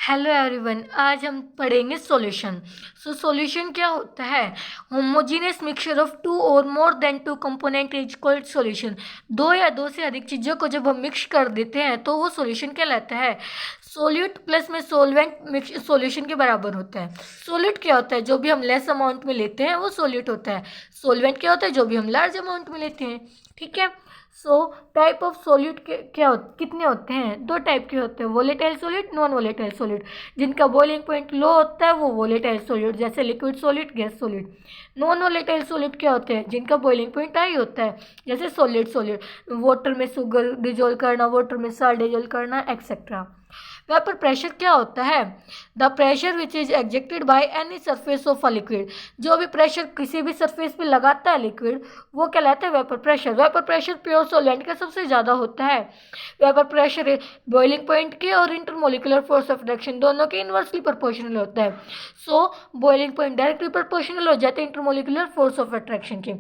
Hello everyone, आज हम पढ़ेंगे सॉल्यूशन। सॉल्यूशन क्या होता है? होमोजीनियस मिक्सचर ऑफ टू और more than two component is called solution. दो या दो से अधिक चीज़ों को जब हम मिक्स कर देते हैं तो वो सॉल्यूशन कहलाता है। सोल्यूट प्लस में सोलवेंट मिक्स सॉल्यूशन के बराबर होता है। सोल्यूट क्या होता है? जो भी हम लेस अमाउंट में लेते हैं वो सोल्यूट होता है। सोलवेंट क्या होता है? जो भी हम लार्ज अमाउंट में लेते हैं। ठीक है। टाइप ऑफ सोल्यूट कितने होते हैं? दो टाइप के होते हैं, volatile solute, non volatile solute. जिनका बॉइलिंग पॉइंट लो होता है वो वोलेटाइल सोल्यूट, जैसे liquid solute, gas solute. Non volatile solute क्या होते हैं? जिनका बॉइलिंग पॉइंट हाई होता है, जैसे सॉलिड सोल्यूट, वाटर में शुगर डिजोल्व करना, वाटर में सॉल्ट डिजोल्व करना, एक्सेट्रा। वेपर प्रेशर क्या होता है? The pressure which is exacted by any surface of a liquid. जो भी प्रेशर किसी भी सरफेस पे लगाता है लिक्विड, वो कहलाता है vapour pressure. Vapour pressure pure solvent का सबसे ज़्यादा होता है। वेपर प्रेशर बॉइलिंग पॉइंट के और इंटरमोलिकुलर फोर्स ऑफ रिडक्शन दोनों के इन्वर्सली प्रोपोर्शनल होता है। बॉइलिंग पॉइंट डायरेक्टली प्रोपोर्शनल हो जाते हैं इंटरमोलिकुलर फोर्स ऑफ अट्रैक्शन के।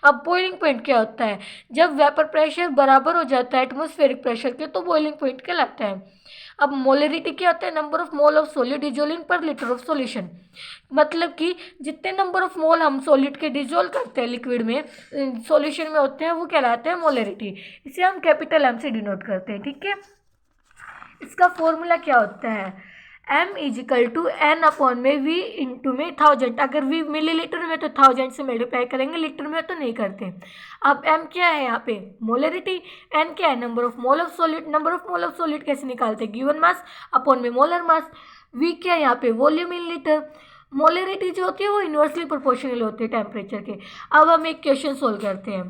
अब बॉइलिंग पॉइंट क्या होता है? जब वेपर प्रेशर बराबर हो जाता है एटमॉस्फेरिक प्रेशर के तो बॉइलिंग पॉइंट कहलाता है। अब मोलरिटी क्या होता है? Number of mole of solid dissolve पर लीटर ऑफ सॉल्यूशन। मतलब कि जितने नंबर ऑफ मोल हम सॉलिड के डिजोल्व करते हैं लिक्विड में, सॉल्यूशन में होते हैं, वो कहलाते हैं मोलरिटी। इसे हम कैपिटल एम से डिनोट करते हैं। ठीक है। इसका फॉर्मूला क्या होता है? m is equal to n upon में v इंटू में 1000। अगर v मिलीलीटर में तो 1000 से मल्टीप्लाई करेंगे, लीटर में तो नहीं करते। अब m क्या है यहाँ पे? मोलरिटी। n क्या है? Number of mole of solid. Number of mole of solid कैसे निकालते हैं? गिवन मास अपॉन में मोलर मास। v क्या है यहाँ पे? Volume in litre. मोलरिटी जो होती है वो इन्वर्सली प्रोपोर्शनल होती है टेम्परेचर के। अब हम एक क्वेश्चन सोल्व करते हैं।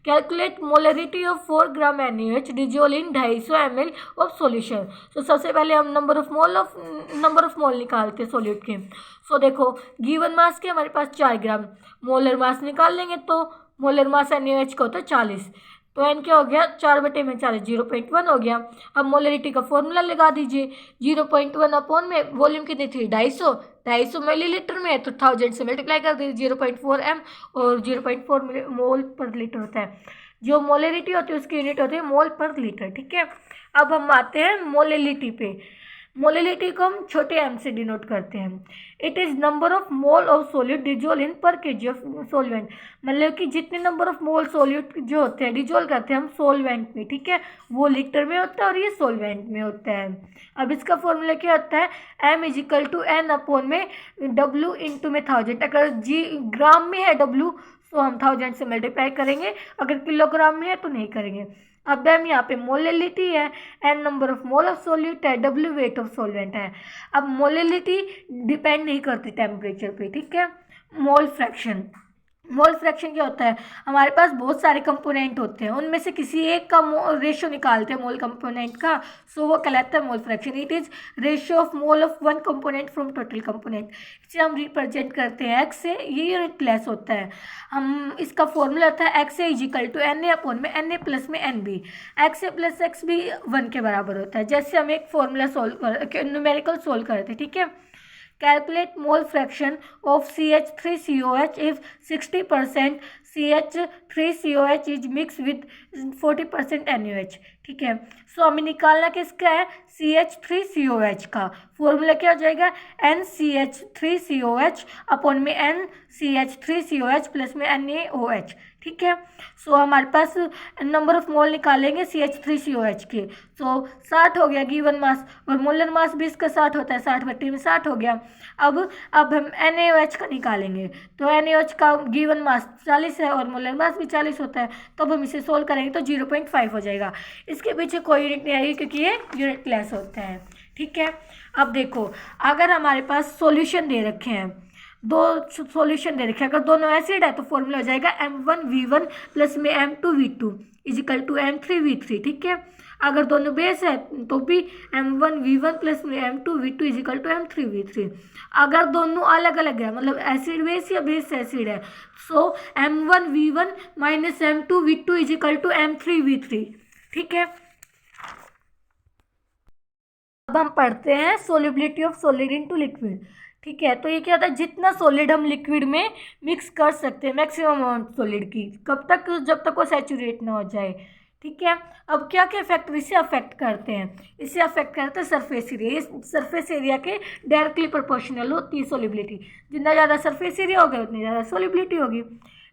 Calculate molarity of 4 gram NaOH dissolve in 250 ml of solution. तो सबसे पहले हम नंबर ऑफ मोल निकालते हैं सॉल्यूट के। देखो, गिवन मास के हमारे पास 4 ग्राम, मोलर मास निकाल लेंगे तो मोलर मास NaOH का होता है 40। तो एन क्या हो गया? 4/40, 0.1 हो गया। अब मोलरिटी का फॉर्मूला लगा दीजिए। 0.1 अपॉन में वॉल्यूम कितनी थी? 250 मिलीलीटर में, तो 1000 से मल्टीप्लाई कर दीजिए। 0.4 m और 0.4 मोल पर लीटर होता है। जो मोलरिटी होती है उसकी यूनिट होती है मोल पर लीटर। ठीक है। अब हम आते हैं मोलरिटी पे। मोलरिटी को हम छोटे m से डिनोट करते हैं। It is number of mole of solute dissolve in पर केजी ऑफ सॉल्वेंट। मतलब कि जितने नंबर ऑफ मोल सॉल्यूट जो होते हैं डिजोल्व करते हैं हम सॉल्वेंट में, ठीक है, वो लीटर में होता है और ये सॉल्वेंट में होता है। अब इसका फॉर्मूला क्या होता है? m is equal to n upon में w इंटू में 1000। अगर जी ग्राम में है w तो हम 1000 से मल्टीप्लाई करेंगे, अगर किलोग्राम में है तो नहीं करेंगे। अब m यहाँ पे मोलरिटी है, n number of mole of solute है, w वेट ऑफ सॉल्वेंट है। अब मोलरिटी डिपेंड नहीं करती टेम्परेचर पे। ठीक है। मोल फ्रैक्शन क्या होता है? हमारे पास बहुत सारे कंपोनेंट होते हैं, उनमें से किसी एक का रेशियो निकालते हैं मोल कंपोनेंट का, सो वो कहलाता है mole fraction. It is ratio of mole of one component from total component. इसे हम रिप्रेजेंट करते हैं एक्स से, ये यूनिट प्लेस होता है। हम इसका फॉर्मूला होता है x a is equal to n a upon में एन ए प्लस में n b. X a plus x b 1 के बराबर होता है। जैसे हम एक फॉर्मूला न्यूमेरिकल सोल्व करते हैं। ठीक है। Calculate mole fraction of CH3COH if 60% CH3COH is mixed with 40% NaOH। ठीक है। हमें निकालना किसका है? CH3COH का। फॉर्मूला क्या हो जाएगा? NCH3COH अपॉन में NCH3COH प्लस में NaOH। ठीक है। हमारे पास नंबर ऑफ मोल निकालेंगे CH3COH के। 60 हो गया गिवन मास, और मोलर मास भी इसका 60 होता है, 60/60 हो गया। अब हम NaOH का निकालेंगे, तो NaOH का गिवन मास 40 है और मोलर मास भी 40 होता है। तो अब हम इसे सोल्व करेंगे तो 0.5 हो जाएगा। इसके पीछे कोई यूनिट नहीं आएगी क्योंकि ये यूनिट लेस होता है। ठीक है। अब देखो, अगर हमारे पास सॉल्यूशन दे रखे हैं, दो सॉल्यूशन दे रखे हैं, अगर दोनों एसिड है तो फॉर्मूला हो जाएगा M1V1 प्लस में M2V2 इजिकल टू M3V3। ठीक है। अगर दोनों बेस है तो भी M1V1 प्लस में M2V2 इजिकल टू M3V3। अगर दोनों अलग अलग है, मतलब एसिड बेस या बेस एसिड है, M1V1 minus M2V2 is equal to M3V3। ठीक है। अब हम पढ़ते हैं solubility of solid into liquid. ठीक है। तो ये क्या होता है? जितना सॉलिड हम लिक्विड में मिक्स कर सकते हैं, मैक्सिमम अमाउंट सॉलिड की, कब तक? जब तक वो सैचुरेट ना हो जाए। ठीक है। अब क्या क्या फैक्टर इसे अफेक्ट करते हैं, इसे अफेक्ट करते हैं सरफेस एरिया। इस सरफेस एरिया के डायरेक्टली प्रोपोर्शनल होती है सोलिबिलिटी। जितना ज़्यादा सरफेस एरिया होगा उतनी ज़्यादा सोलिबिलिटी होगी।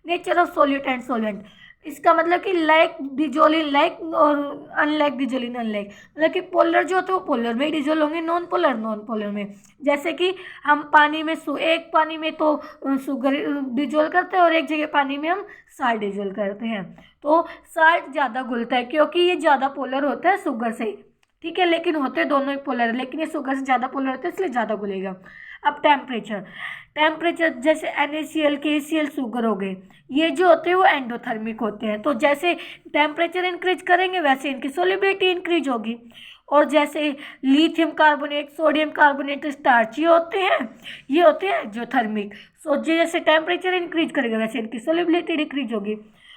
नेचर ऑफ सोल्यूट एंड सोलेंट, इसका मतलब कि लाइक डिजोलिन लाइक और अनलाइक डिजोलिन अनलाइक, मतलब कि पोलर जो होते हैं वो पोलर में डिजोल होंगे, नॉन पोलर में। जैसे कि हम पानी में एक पानी में तो शुगर डिजोल करते हैं और एक जगह पानी में हम साल्ट डिजोल करते हैं। तो साल्ट ज़्यादा घुलता है क्योंकि ये ज़्यादा पोलर होता है शुगर से, ठीक है। लेकिन होते दोनों ही पोलर है, लेकिन ये शुगर से ज़्यादा पोलर होता है इसलिए ज़्यादा घुलेगा। अब टेम्परेचर जैसे NaCl KCl शुगर हो गए, ये जो होते हैं वो एंडोथर्मिक होते हैं। तो जैसे टेम्परेचर इंक्रीज करेंगे वैसे इनकी सोलिबिलिटी इंक्रीज होगी। और जैसे lithium carbonate, sodium carbonate, starch, ये होते हैं एक्सोथर्मिक। सो जैसे टेम्परेचर इंक्रीज करेगा वैसे इनकी सोलिबिलिटी डिक्रीज होगी।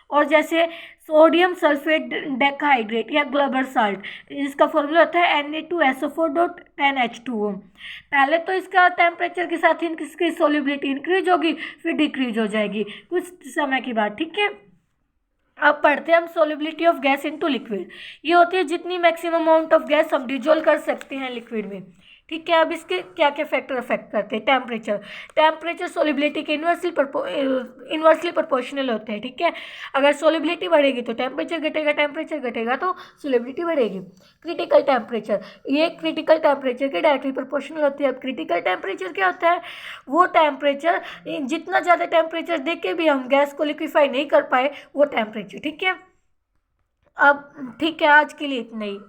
और जैसे सोडियम सल्फेट डेकाहाइड्रेट या ग्लोबल साल्ट, इसका फॉर्मूला होता है Na2SO4.10H2O। पहले तो इसका टेम्परेचर के साथ इसकी सोलिबिलिटी इंक्रीज होगी, फिर डिक्रीज हो जाएगी कुछ समय के बाद, ठीक है। अब पढ़ते हैं हम solubility of gas into liquid. ये होती है जितनी मैक्सिमम अमाउंट ऑफ गैस हम डिजोल्व कर सकते हैं लिक्विड में, ठीक है। अब इसके क्या क्या फैक्टर अफेक्ट करते हैं। टेम्परेचर सोलिबिलिटी के इन्वर्सली प्रोपोर्शनल होते हैं, ठीक है। अगर सोलिबिलिटी बढ़ेगी तो टेम्परेचर घटेगा तो सोलिबिलिटी बढ़ेगी। क्रिटिकल टेम्परेचर, ये क्रिटिकल टेम्परेचर के डायरेक्टली प्रोपोर्शनल होती है। अब क्रिटिकल टेम्परेचर क्या होता है, वो टेम्परेचर जितना ज़्यादा टेम्परेचर देख के भी हम गैस को लिक्विफाई नहीं कर पाए वो टेम्परेचर, ठीक है। अब ठीक है, आज के लिए इतना ही।